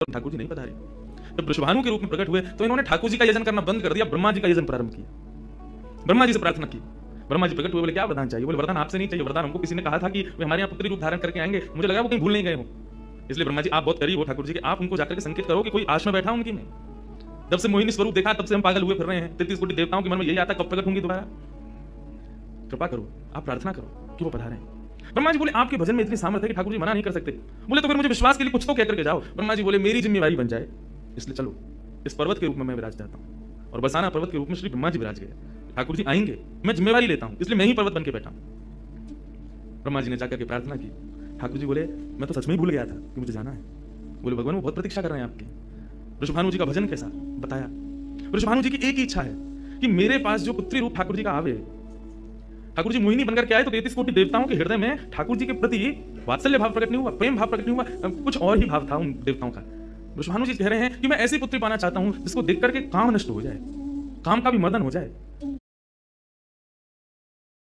ठाकुर जी नहीं पधारे। जब वृषभानु के रूप में प्रकट हुए तो इन्होंने ठाकुर जी का यजन करना बंद कर दिया, ब्रह्मा जी का यजन प्रारंभ किया। ब्रह्मा जी से प्रार्थना की, ब्रह्मा जी प्रकट हुए, बोले क्या वरदान चाहिए? बोले वरदान आपसे नहीं चाहिए, वरदान हमको किसी ने कहा था कि वे हमारे यहाँ पुत्री रूप धारण करके आएंगे, मुझे लगा वो कहीं भूल नहीं गए हो, इसलिए ब्रह्मा जी आप बहुत करीब हो ठाकुर जी के, आप उनको जाकर के संकेत करो कि कोई आश में बैठा उनकी में। जब से मोहिनी स्वरूप देखा तब से हम पागल हुए फिर रहे हैं, 33 कोटि देवताओं के मन में यही आता कब प्रकट होंगी दोबारा। कृपा करो, आप प्रार्थना करो कि वो पधारें। ब्रह्मा जी बोले आपके भजन में इतनी सामर्थ्य है कि ठाकुर जी मना नहीं कर सकते। बोले तो फिर मुझे विश्वास के लिए कुछ तो कहकर के जाओ। ब्रह्मा जी बोले मेरी जिम्मेवारी बन जाए, इसलिए चलो इस पर्वत के रूप में मैं विराज जाता हूँ। और बरसाना पर्वत के रूप में श्री ब्रह्मा जी विराज गए। ठाकुर जी आएंगे, मैं जिम्मेवारी लेता हूँ, इसलिए मैं ही पर्वत बन के बैठा हूँ। ब्रह्मा जी ने जाकर के प्रार्थना की। ठाकुर जी बोले मैं तो सच में ही भूल गया था कि मुझे जाना है। बोले भगवान वो बहुत प्रतीक्षा कर रहे हैं आपकी। वृषभानु जी का भजन कैसा बताया। वृषभानु जी की एक ही इच्छा है कि मेरे पास जो पुत्री रूप ठाकुर जी का आवे, ठाकुर जी मोहिनी बनकर के आए तो 33 कोटि देवताओं के हृदय में ठाकुर जी के प्रति वात्सल्य भाव प्रकट नहीं हुआ, प्रेम भाव प्रकट नहीं हुआ, कुछ और ही भाव था उन देवताओं का। वृषभानु जी कह रहे हैं कि मैं ऐसी पुत्री पाना चाहता हूं जिसको देख करके काम नष्ट हो जाए, काम का भी मर्दन हो जाए,